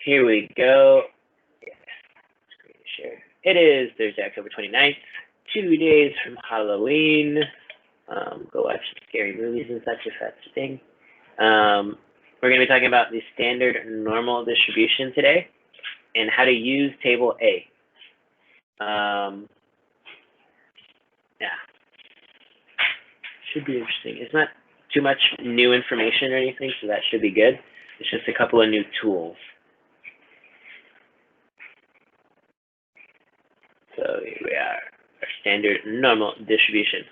Here we go. Screen share. It is Thursday, October 29th, 2 days from Halloween. Go watch some scary movies and such if that's your thing. We're going to be talking about the standard normal distribution today and how to use table A. Yeah, should be interesting. It's not too much new information or anything, so that should be good. It's just a couple of new tools. So here we are, our standard normal distribution.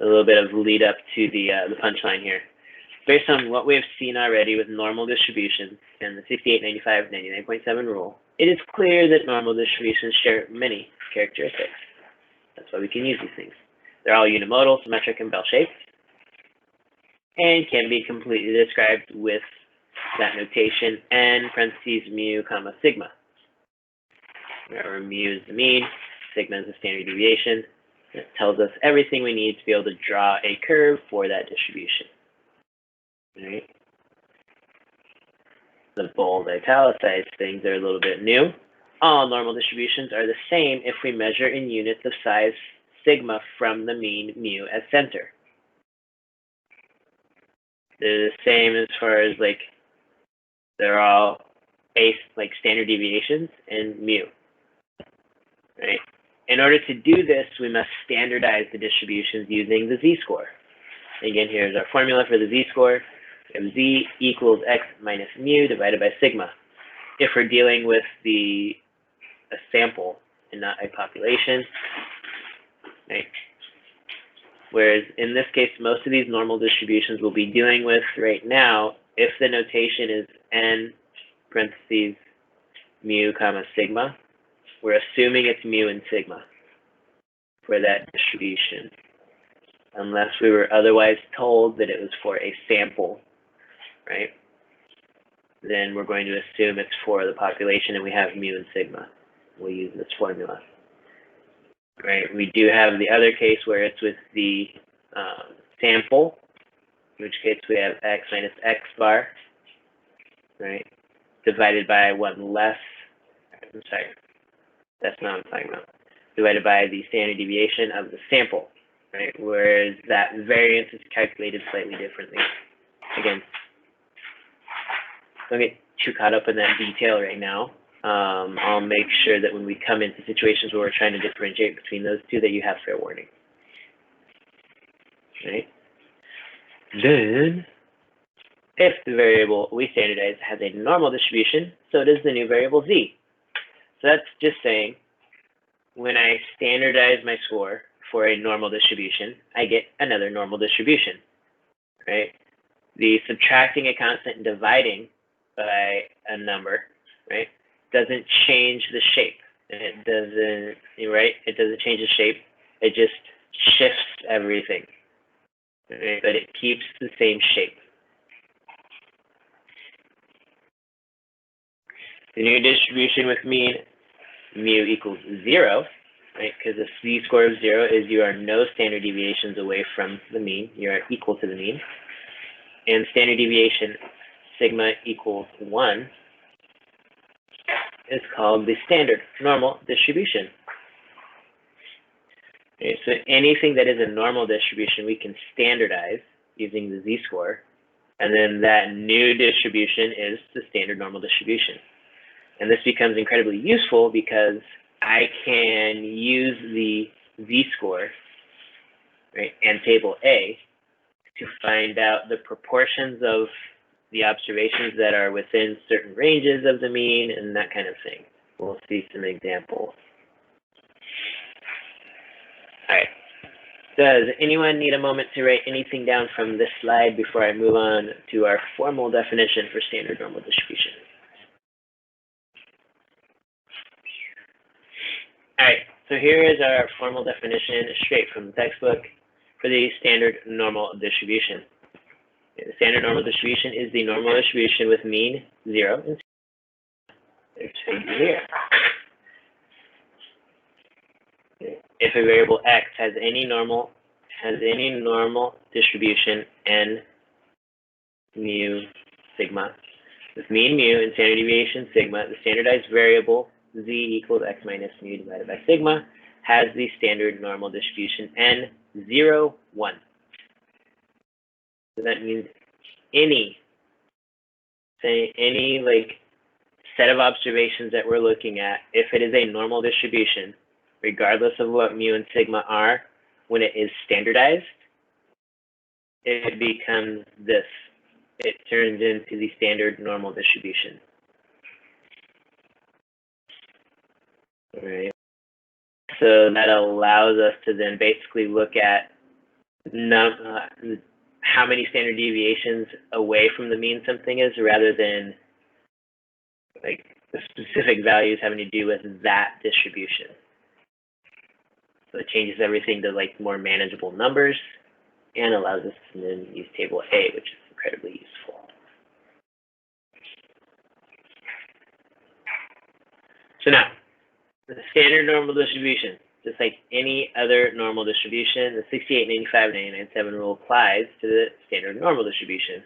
A little bit of lead up to the punchline here. Based on what we have seen already with normal distributions and the 68, 95, 99.7 rule, it is clear that normal distributions share many characteristics. That's why we can use these things. They're all unimodal, symmetric, and bell-shaped, and can be completely described with that notation n parentheses mu comma sigma. Remember, mu is the mean, sigma is the standard deviation. It tells us everything we need to be able to draw a curve for that distribution. All right. The bold italicized things are a little bit new. All normal distributions are the same if we measure in units of size sigma from the mean mu as center. They're the same as far as they're all like standard deviations and mu. Right? In order to do this, we must standardize the distributions using the z-score. Again, here's our formula for the z-score. We have z equals x minus mu divided by sigma. If we're dealing with a sample and not a population, right? Whereas in this case, most of these normal distributions we'll be dealing with right now, if the notation is n parentheses mu comma sigma, we're assuming it's mu and sigma for that distribution, unless we were otherwise told that it was for a sample, right? Then we're going to assume it's for the population and we have mu and sigma. We'll use this formula. Right? We do have the other case where it's with the sample, in which case we have x minus x bar, right? Divided by one less, I'm sorry, that's not what I'm talking about. Divided by the standard deviation of the sample, right? Whereas that variance is calculated slightly differently. Again, don't get too caught up in that detail right now. I'll make sure that when we come into situations where we're trying to differentiate between those two, that you have fair warning. Right? Then, if the variable we standardize has a normal distribution, so does the new variable z. So that's just saying, when I standardize my score for a normal distribution, I get another normal distribution, right? The subtracting a constant and dividing by a number, right, doesn't change the shape. It doesn't, right? It doesn't change the shape. It just shifts everything, right? But it keeps the same shape. The new distribution with mean mu equals 0, right? Because the z-score of 0 is you are no standard deviations away from the mean. You are equal to the mean. And standard deviation sigma equals 1 is called the standard normal distribution. Okay, so anything that is a normal distribution we can standardize using the z-score, and then that new distribution is the standard normal distribution. And this becomes incredibly useful because I can use the z-score, right, and table A to find out the proportions of the observations that are within certain ranges of the mean and that kind of thing. We'll see some examples. All right. Does anyone need a moment to write anything down from this slide before I move on to our formal definition for standard normal distribution? All right, so here is our formal definition straight from the textbook for the standard normal distribution. The standard normal distribution is the normal distribution with mean 0 and there's figure here. If a variable x has any normal distribution n mu sigma, with mean mu and standard deviation sigma, the standardized variable z equals x minus mu divided by sigma has the standard normal distribution n 0, 1. So that means any like set of observations that we're looking at, if it is a normal distribution, regardless of what mu and sigma are, when it is standardized, it becomes this. It turns into the standard normal distribution. All right. So that allows us to then basically look at how many standard deviations away from the mean something is, rather than like the specific values having to do with that distribution. So it changes everything to like more manageable numbers and allows us to then use table A, which is incredibly useful. So now, the standard normal distribution, just like any other normal distribution, the 68, 95, 99.7 rule applies to the standard normal distribution.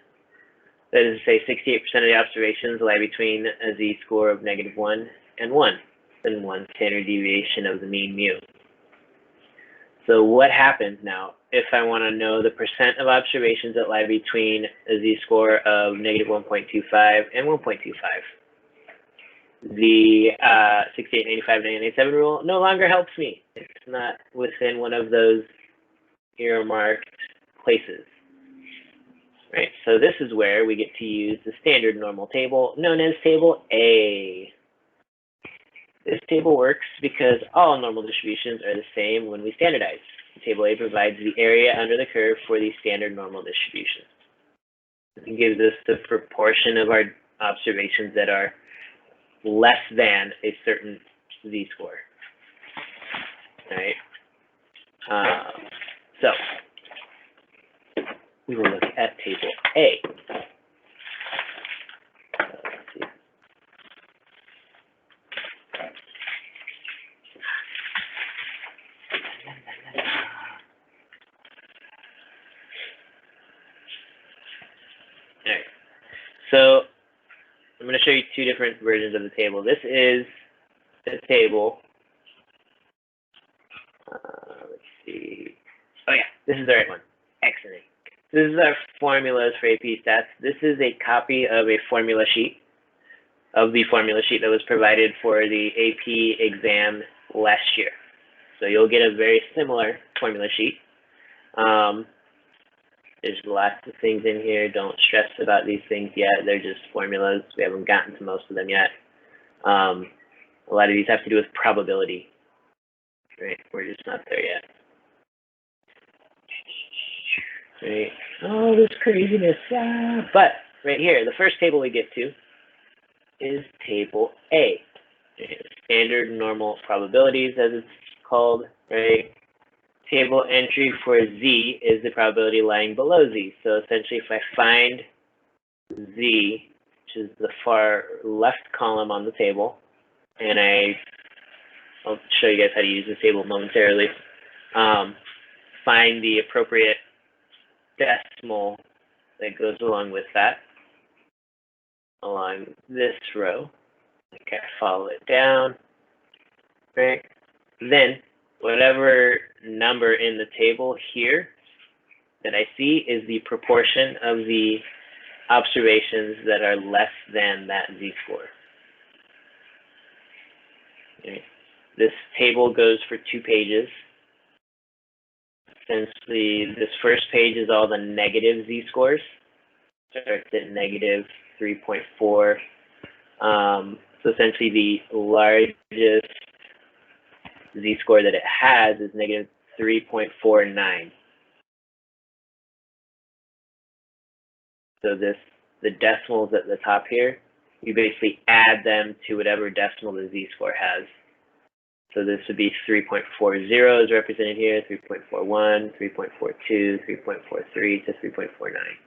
That is to say, 68% of the observations lie between a z-score of -1 and 1, and 1 standard deviation of the mean mu. So what happens now if I want to know the percent of observations that lie between a z-score of -1.25 and 1.25? The 68, 95, 99.7 rule no longer helps me. It's not within one of those earmarked places. Right, so this is where we get to use the standard normal table known as table A. This table works because all normal distributions are the same when we standardize. Table A provides the area under the curve for the standard normal distribution. It gives us the proportion of our observations that are less than a certain z-score. Right? So we will look at table A. Let's see. All right. So I'm going to show you two different versions of the table. This is the table. Let's see. Oh yeah, this is the right one. Excellent. This is our formulas for AP Stats. This is a copy of a formula sheet, of the formula sheet that was provided for the AP exam last year. So you'll get a very similar formula sheet. There's lots of things in here. Don't stress about these things yet. They're just formulas. We haven't gotten to most of them yet. A lot of these have to do with probability. Right? We're just not there yet. Right? Oh, this craziness. But right here, the first table we get to is table A. Standard normal probabilities, as it's called, right? Table entry for Z is the probability lying below Z. So essentially, if I find Z, which is the far left column on the table, and I'll show you guys how to use this table momentarily, find the appropriate decimal that goes along with that, along this row. Okay, follow it down, right? Then, whatever number in the table here that I see is the proportion of the observations that are less than that z-score. Okay. This table goes for 2 pages. Essentially, this first page is all the negative z-scores. Starts at -3.4. So essentially, the largest z-score that it has is -3.49. So the decimals at the top here, you basically add them to whatever decimal the z-score has. So this would be 3.40 is represented here, 3.41, 3.42, 3.43 to 3.49.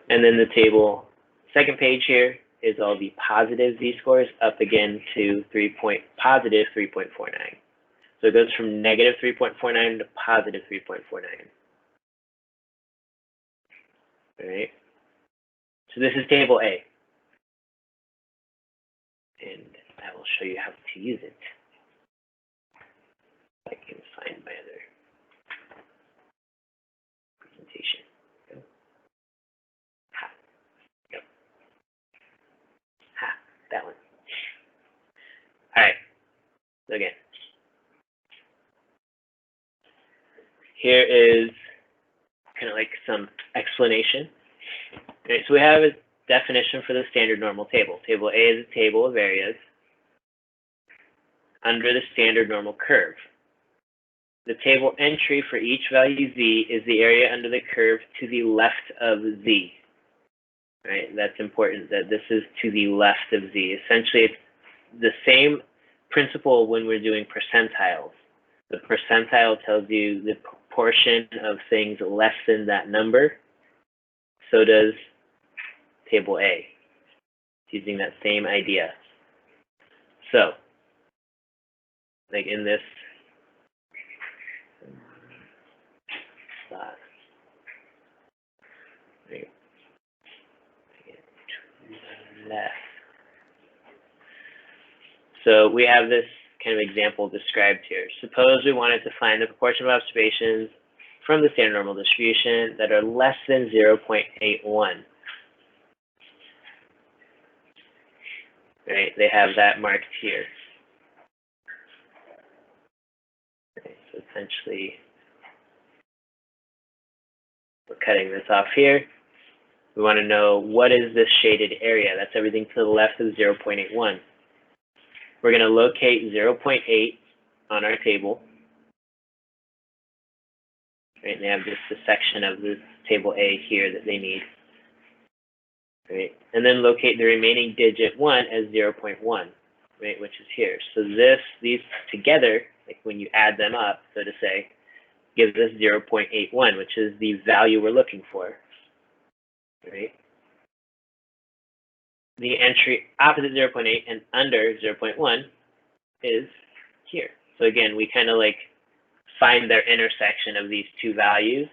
And then the table, second page here, is all the positive z-scores up again to positive 3.49. So it goes from -3.49 to positive 3.49. All right. So this is table A. And I will show you how to use it. If I can find my other presentation. Ha. Yep. Ha. That one. All right. So again, here is kind of like some explanation. All right, so we have a definition for the standard normal table. Table A is a table of areas under the standard normal curve. The table entry for each value z is the area under the curve to the left of z. Right, that's important that this is to the left of z. Essentially, it's the same principle when we're doing percentiles. The percentile tells you the proportion of things less than that number. So does table A, using that same idea. So, like in this spot, right, to the left. So we have this kind of example described here. Suppose we wanted to find the proportion of observations from the standard normal distribution that are less than 0.81. Right, they have that marked here. Right, so essentially, we're cutting this off here. We want to know what is this shaded area. That's everything to the left of 0.81. We're going to locate 0.8 on our table. Right, and they have just a section of this table A here that they need. Right, and then locate the remaining digit 1 as 0.1, right, which is here. So these together, like when you add them up, so to say, gives us 0.81, which is the value we're looking for. Right. The entry opposite 0.8 and under 0.1 is here. So again, we kind of like find their intersection of these two values,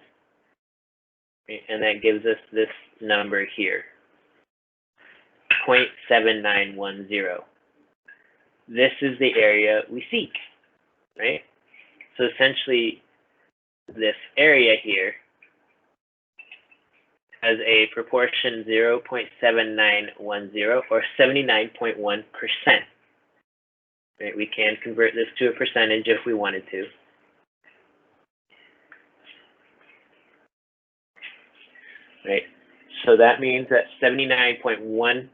right? And that gives us this number here, 0.7910. This is the area we seek, right? So essentially, this area here has a proportion 0.7910 or 79.1%. Right? We can convert this to a percentage if we wanted to. Right? So that means that 79.1%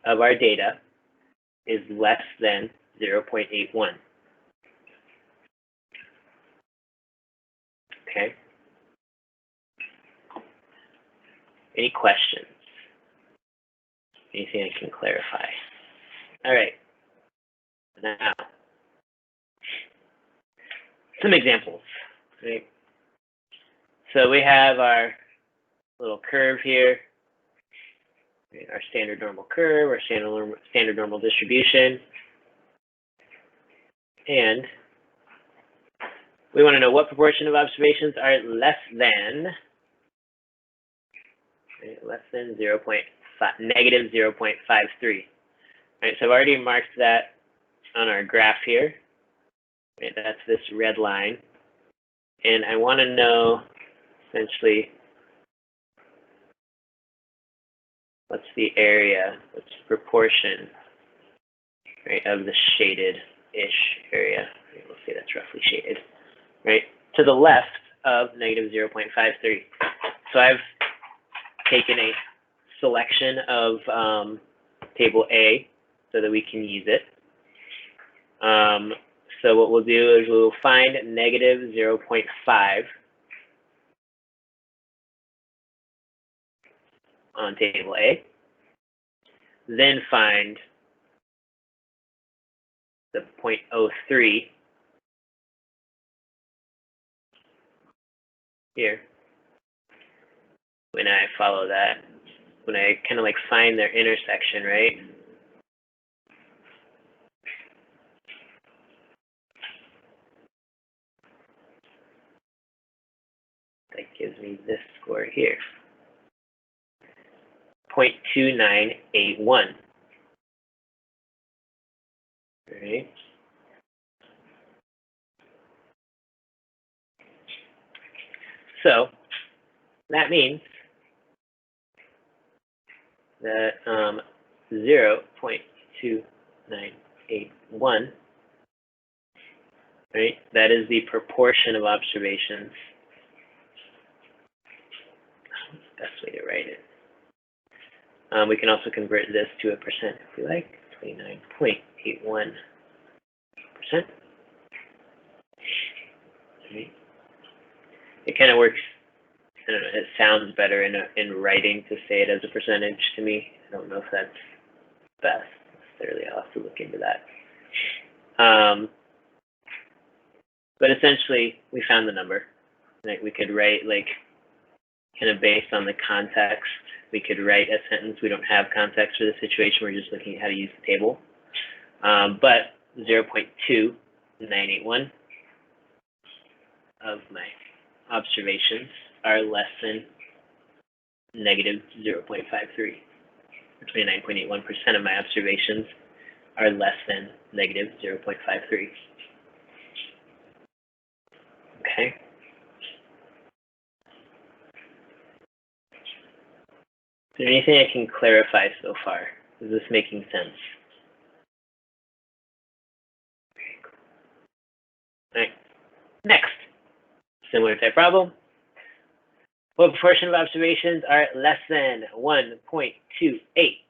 of our data is less than 0.81. Okay? Any questions? Anything I can clarify? All right. Now, some examples. Right? So we have our little curve here, right? Our standard normal curve, our standard normal distribution. And we want to know what proportion of observations are less than negative 0.53. Right, so I've already marked that on our graph here. Right, that's this red line. And I want to know, essentially, what's the area, what's the proportion, right, of the shaded-ish area. Right, we'll say that's roughly shaded. Right, to the left of negative 0.53. So I've taken a selection of table A so that we can use it. So what we'll do is we'll find negative 0.5 on table A, then find the 0.03 here. When I follow that, when I kind of like find their intersection, right? That gives me this score here. 0.2981. Right? So that means that 0.2981, right? That is the proportion of observations. What's the best way to write it? We can also convert this to a percent if we like, 29.81%. Right? It kind of works. I don't know, it sounds better in writing to say it as a percentage to me. I don't know if that's best necessarily. I'll have to look into that. But essentially, we found the number. Like we could write, like, kind of based on the context, we could write a sentence. We don't have context for the situation. We're just looking at how to use the table. But 0.2981 of my observations are less than negative 0.53. 29.81% of my observations are less than negative 0.53. Okay. Is there anything I can clarify so far? Is this making sense? Very cool. All right. Next, similar type problem. What proportion of observations are less than 1.28?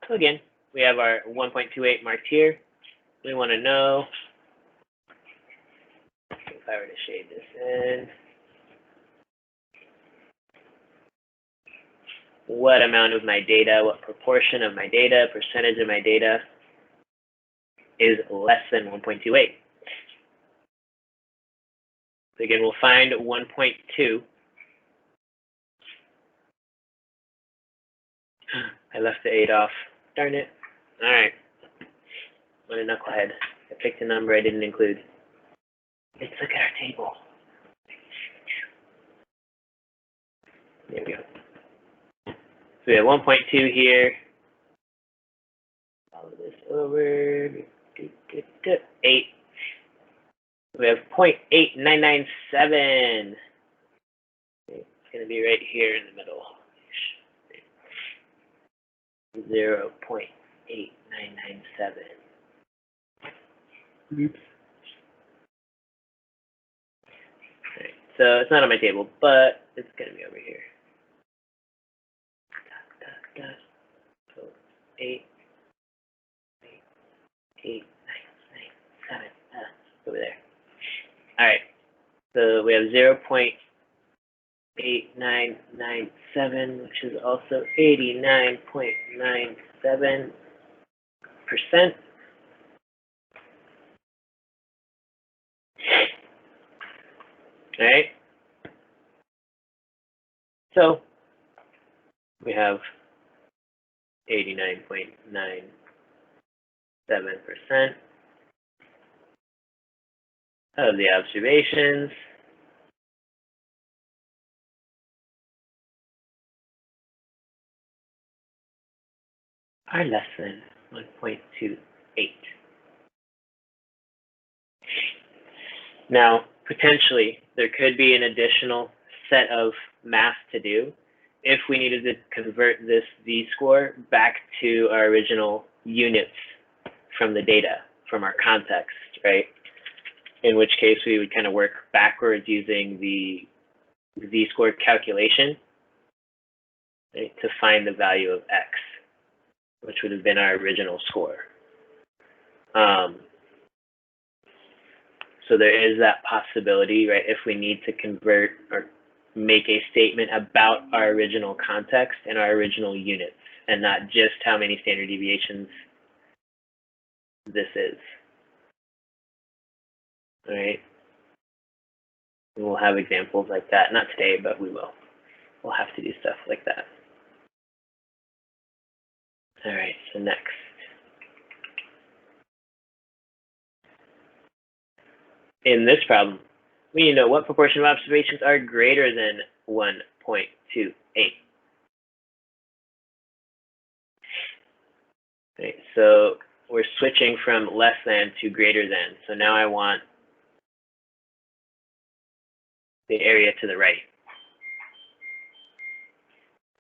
So again, we have our 1.28 marked here. We want to know, if I were to shade this in, what amount of my data, what proportion of my data, percentage of my data is less than 1.28. So again, we'll find 1.2. I left the 8 off. Darn it. All right. What a knucklehead. I picked a number I didn't include. Let's look at our table. There we go. So we have 1.2 here. Follow this over. 8. We have 0.8997. It's going to be right here in the middle. 0.8997. Oops. Right. So it's not on my table, but it's going to be over here. So 8.8997. Over there. All right. So we have 0.8997, which is also 89.97%. All right. So we have 89.97% of the observations are less than 1.28. Now, potentially, there could be an additional set of math to do if we needed to convert this z-score back to our original units from the data, from our context, right? In which case, we would kind of work backwards using the z-score calculation, right, to find the value of x, which would have been our original score. So there is that possibility, right, if we need to convert or make a statement about our original context and our original units, and not just how many standard deviations this is. All right. And we'll have examples like that. Not today, but we will. We'll have to do stuff like that. All right, so next. In this problem, we need to know what proportion of observations are greater than 1.28. Okay, so we're switching from less than to greater than. So now I want the area to the right.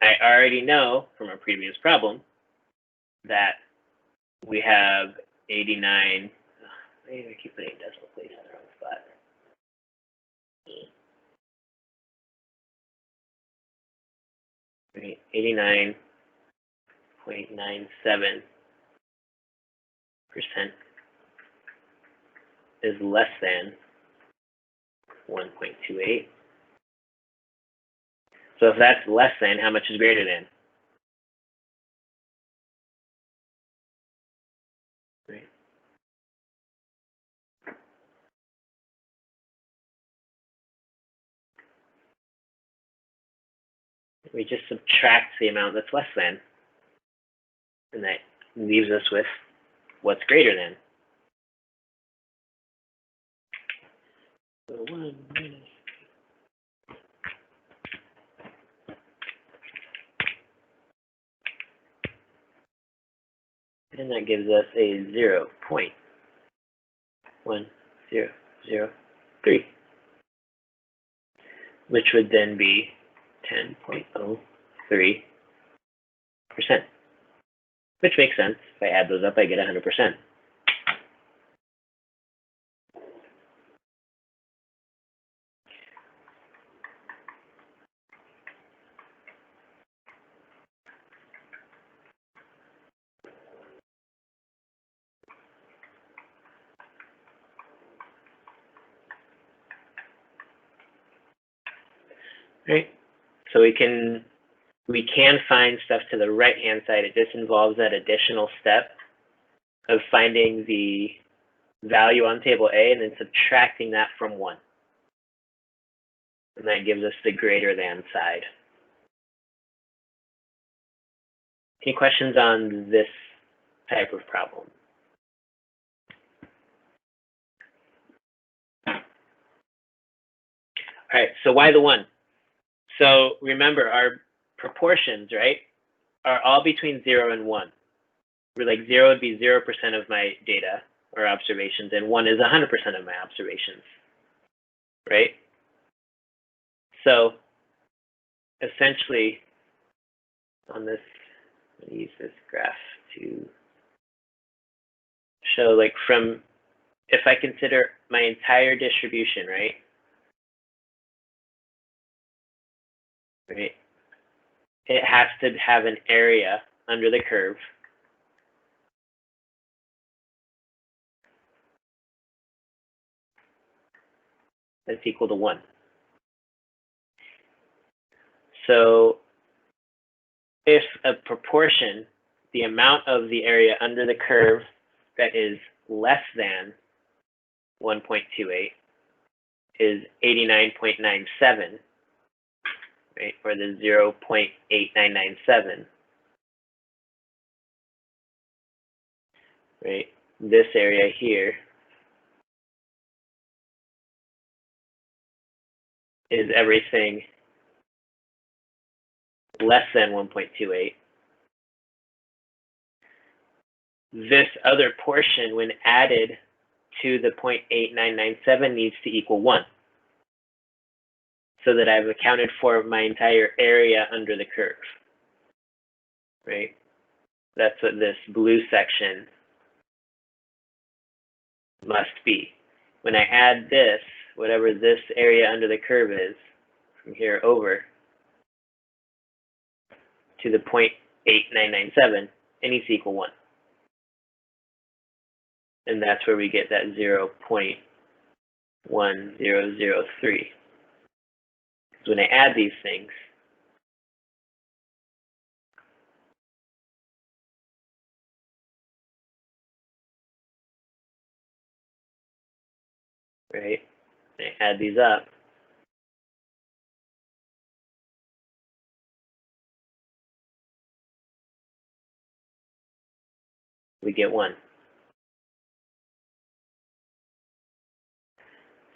I already know from a previous problem that we have 89. Maybe I keep putting a decimal place in the wrong spot. 89.97% is less than 1.28. So if that's less than, how much is greater than? Right. We just subtract the amount that's less than, and that leaves us with what's greater than. So 1 minus. And that gives us a 0.1003, which would then be 10.03%, which makes sense. If I add those up, I get 100%. Right? So we can find stuff to the right-hand side. It just involves that additional step of finding the value on table A and then subtracting that from 1. And that gives us the greater than side. Any questions on this type of problem? All right, so why the 1? So remember, our proportions, right, are all between 0 and 1. Where like 0 would be 0% of my data or observations, and 1 is 100% of my observations, right? So essentially, on this, I'm going to use this graph to show, like, from, if I consider my entire distribution, right? Right? It has to have an area under the curve that's equal to 1. So if a proportion, the amount of the area under the curve that is less than 1.28 is 89.97, right, or the 0.8997, right? This area here is everything less than 1.28. This other portion, when added to the 0.8997, needs to equal 1, so that I've accounted for my entire area under the curve, right? That's what this blue section must be. When I add this, whatever this area under the curve is, from here over to the 0.8997, it needs to equal 1. And that's where we get that 0.1003. So when I add these things, right, and I add these up, we get 1.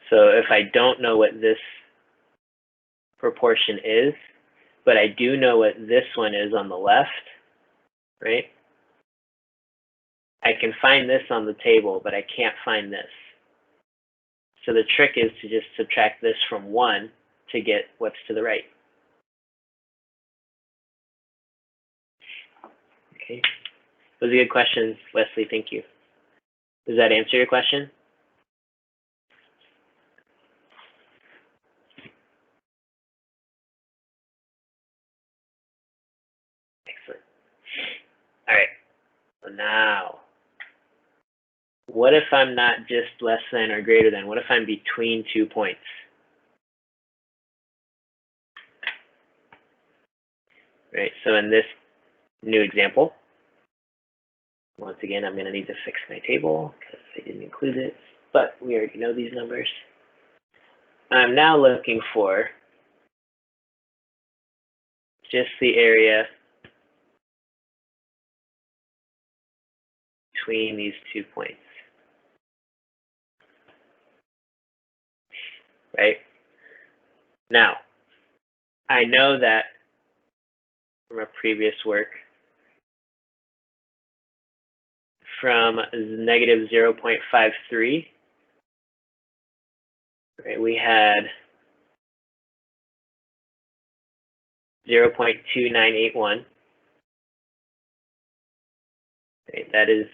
So if I don't know what this proportion is, but I do know what this one is on the left, right? I can find this on the table, but I can't find this. So the trick is to just subtract this from 1 to get what's to the right. Okay. Those are good questions, Wesley. Thank you. Does that answer your question? Excellent. All right. So now, what if I'm not just less than or greater than? What if I'm between 2 points? Right. So in this new example, once again, I'm going to need to fix my table because I didn't include it, but we already know these numbers. I'm now looking for just the area between these 2 points, right? Now, I know that from a previous work, from negative 0.53, right, we had 0.2981. Right, that is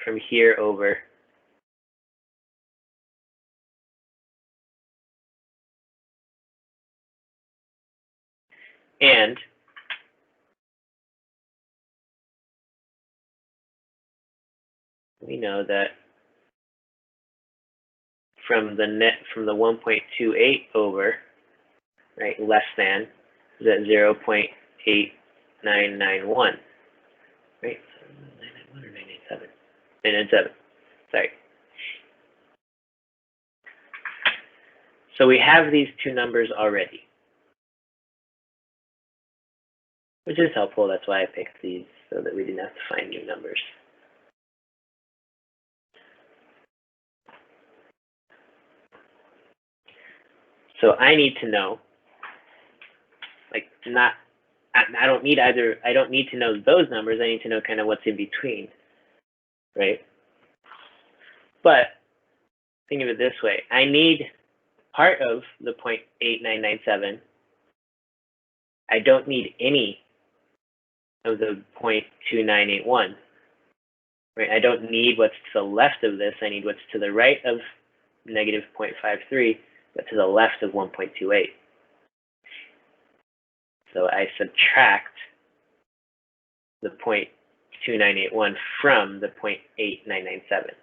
from here over. And we know that from the 1.28 over, right, less than, is at 0.8991, right? 991 or 987? 997, sorry. So we have these two numbers already, which is helpful. That's why I picked these, so that we didn't have to find new numbers. So I need to know, like, I don't need to know those numbers. I need to know kind of what's in between, right? But think of it this way. I need part of the 0.8997. I don't need any of the 0.2981, right? I don't need what's to the left of this. I need what's to the right of negative 0.53, but to the left of 1.28. So I subtract the 0.2981 from the 0.8997,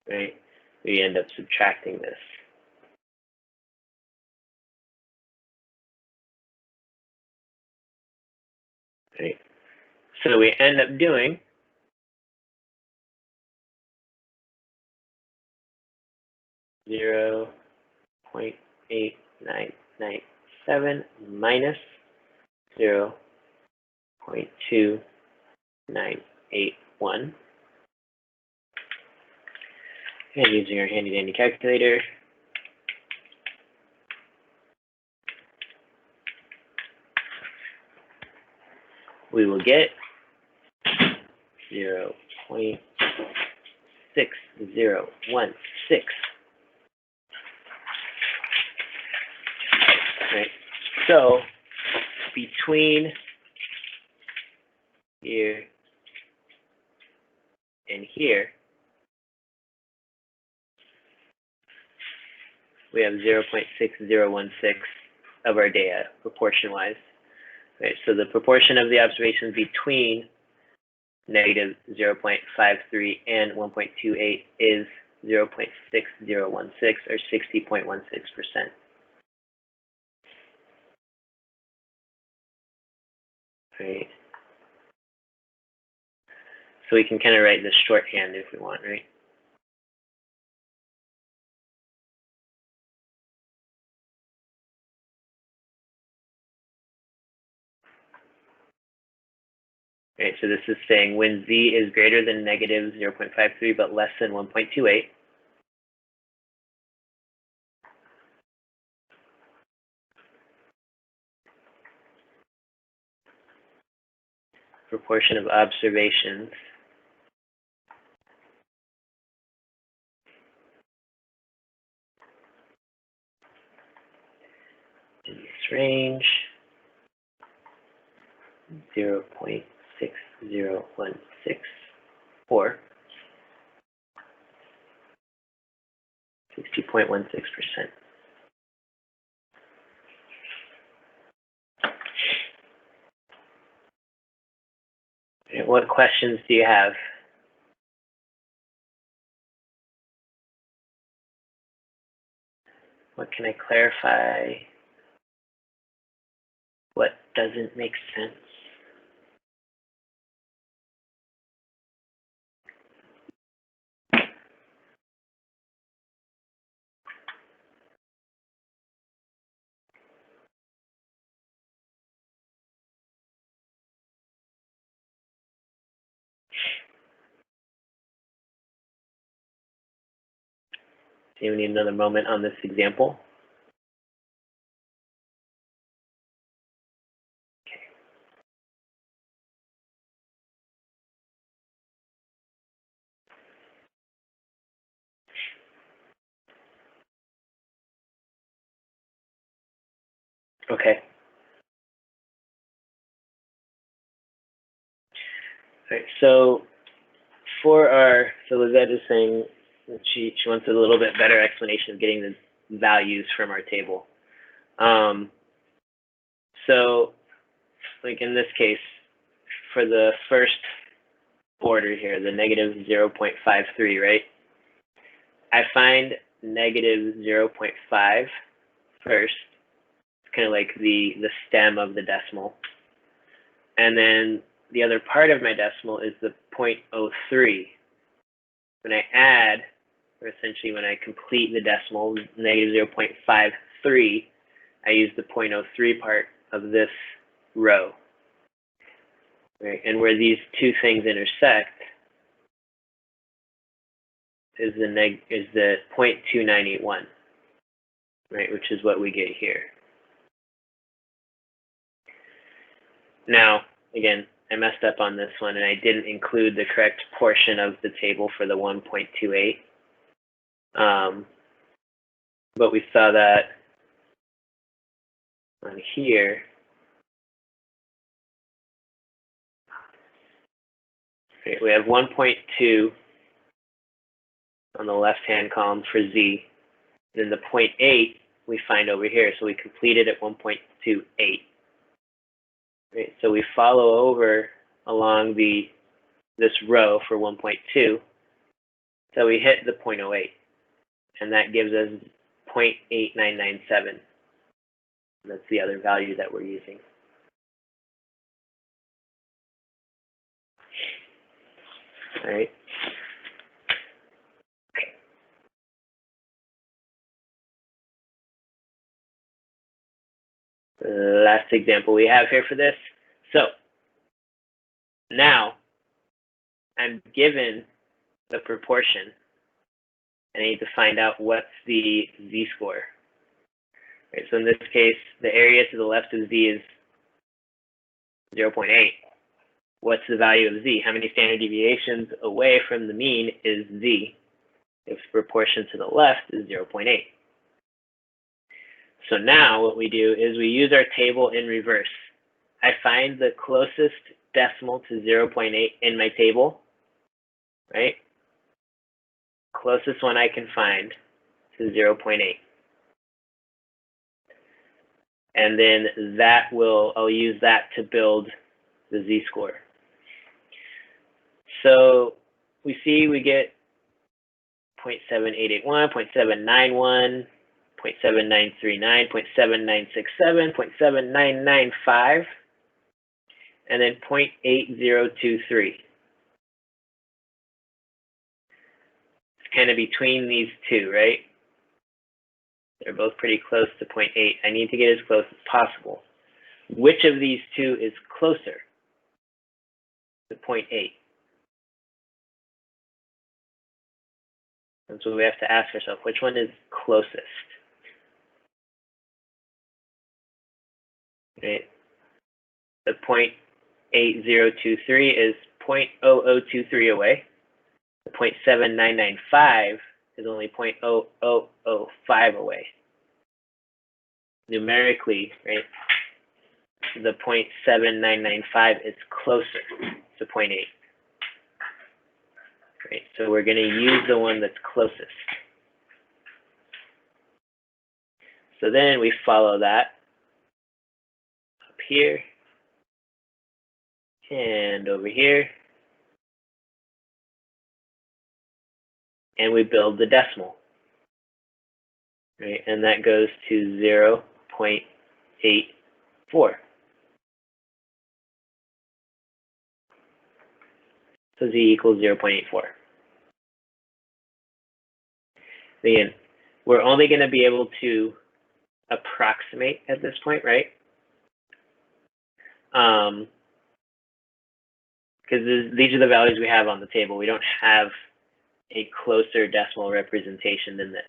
right? We end up subtracting this. Right? So we end up doing 0.8997 minus 0.2981. And using our handy dandy calculator, we will get 0.6016. Right. So between here and here, we have 0.6016 of our data proportion-wise. Right. So the proportion of the observations between negative 0.53 and 1.28 is 0.6016 or 60.16%. Right. So we can kind of write this shorthand if we want, right? Right, so this is saying when z is greater than negative 0.53 but less than 1.28, proportion of observations in this range, 0.6016 or 60.16%. What questions do you have? What can I clarify? What doesn't make sense? Do we need another moment on this example? Okay. All right, so Lizette is saying that she wants a little bit better explanation of getting the values from our table. So like in this case, for the first order here, the negative 0.53, right? I find negative 0.5 first. It's kind of like the stem of the decimal. And then the other part of my decimal is the 0.03. When I add, or essentially when I complete the decimal, negative 0.53, I use the 0.03 part of this row. Right? And where these two things intersect is the 0.2981, right? Which is what we get here. Now, again, I messed up on this one and I didn't include the correct portion of the table for the 1.28. But we saw that on here. Okay, we have 1.2 on the left-hand column for Z. Then the 0.8 we find over here, so we completed at 1.28. Right, so we follow over along this row for 1.2, so we hit the 0.08, and that gives us 0.8997. That's the other value that we're using. All right. Okay. The last example we have here for this. So now I'm given the proportion, and I need to find out what's the z-score. Right, so in this case, the area to the left of z is 0.8. What's the value of z? How many standard deviations away from the mean is z if the proportion to the left is 0.8? So now what we do is we use our table in reverse. I find the closest decimal to 0.8 in my table, right? Closest one I can find to 0.8. And then I'll use that to build the z-score. So we see we get 0.7881, 0.791, 0.7939, 0.7967, 0.7995, and then 0.8023. It's kind of between these two, right? They're both pretty close to 0.8. I need to get as close as possible. Which of these two is closer to 0.8? That's what we have to ask ourselves. Which one is closest? Right? The 0.8023 is 0.0023 away. The 0.7995 is only 0.0005 away. Numerically, right, the 0.7995 is closer to 0.8. Right, so we're going to use the one that's closest. So then we follow that up here and over here, and we build the decimal, right? And that goes to 0.84. So z equals 0.84. Again, we're only going to be able to approximate at this point, right? Because these are the values we have on the table. We don't have a closer decimal representation than this.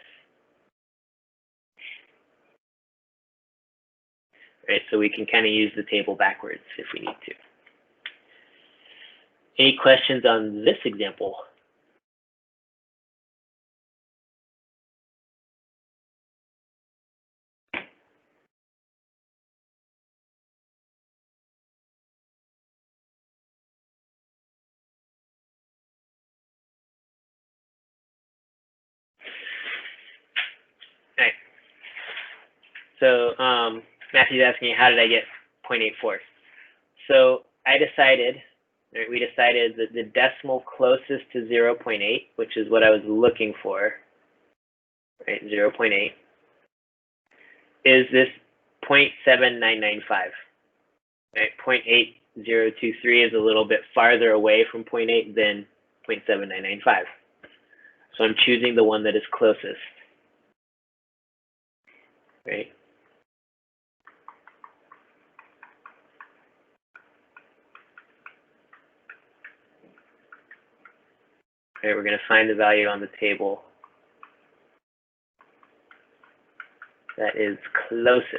Right, so we can kind of use the table backwards if we need to. Any questions on this example? Right. So Matthew's asking, how did I get 0.84? So I decided, right, we decided that the decimal closest to 0.8, which is what I was looking for, right, 0.8, is this 0.7995. Right, 0.8023 is a little bit farther away from 0.8 than 0.7995. So I'm choosing the one that is closest. Right. Okay, we're going to find the value on the table that is closest.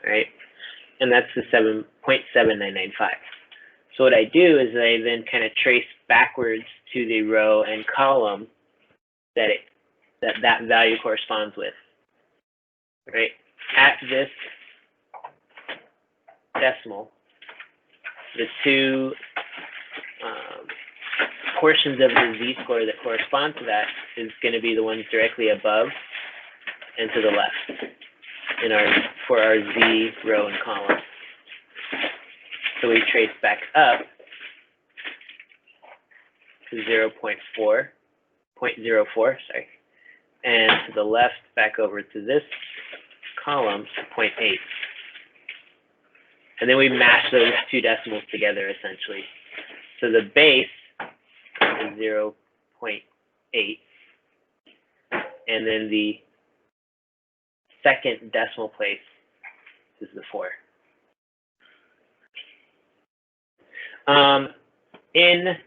Right, and that's the 0.7995. So what I do is I then kind of trace backwards to the row and column that that value corresponds with. Right, at this decimal, the two portions of the z-score that correspond to that is going to be the ones directly above and to the left in for our z row and column. So we trace back up to 0.04, and to the left back over to this column, 0.8. And then we mash those two decimals together, essentially. So the base is 0.8, and then the second decimal place is the 4. In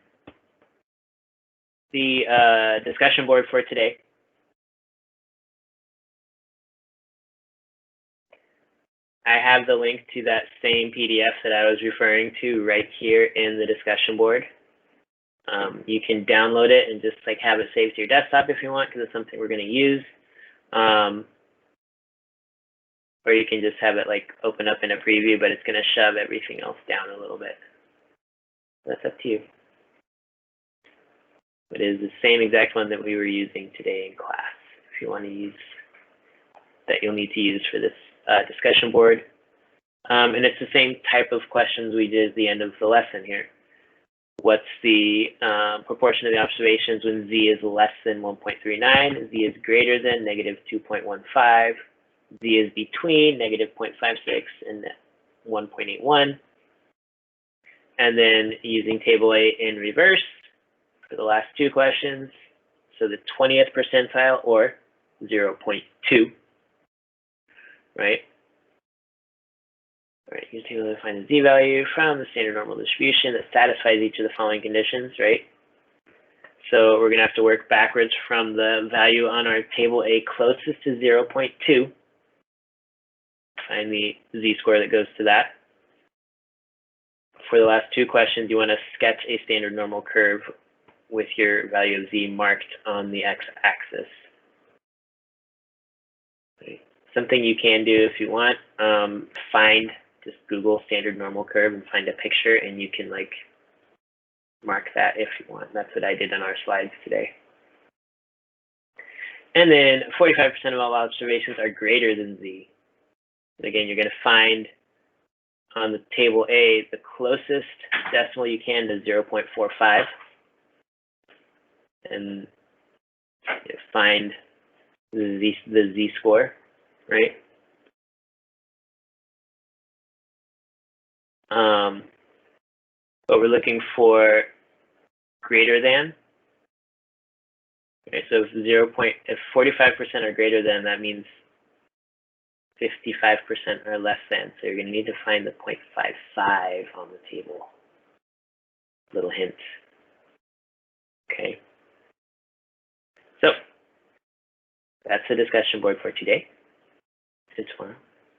the discussion board for today, I have the link to that same PDF that I was referring to right here in the discussion board. You can download it and just like have it saved to your desktop if you want, because it's something we're going to use. Or you can just have it like open up in a preview, but it's going to shove everything else down a little bit. That's up to you. It is the same exact one that we were using today in class. If you want to use that, you'll need to use for this discussion board. And it's the same type of questions we did at the end of the lesson here. What's the proportion of the observations when z is less than 1.39, z is greater than negative 2.15, z is between negative 0.56 and 1.81. And then using table A in reverse for the last two questions. So the 20th percentile or 0.2, right? All right, you take a look to find the z-value from the standard normal distribution that satisfies each of the following conditions, right? So we're going to have to work backwards from the value on our table A closest to 0.2. Find the z-score that goes to that. For the last two questions, you want to sketch a standard normal curve with your value of z marked on the x-axis. Something you can do if you want, just Google standard normal curve and find a picture, and you can like mark that if you want. That's what I did on our slides today. And then 45% of all observations are greater than z. And again, you're going to find on the table A the closest decimal you can to 0.45, and find the z-score, right? But we're looking for greater than. Okay, so if 45% are greater than, that means 55% are less than. So you're going to need to find the 0.55 on the table. Little hint. Okay. So that's the discussion board for today. And tomorrow,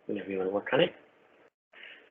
whenever you want to work on it.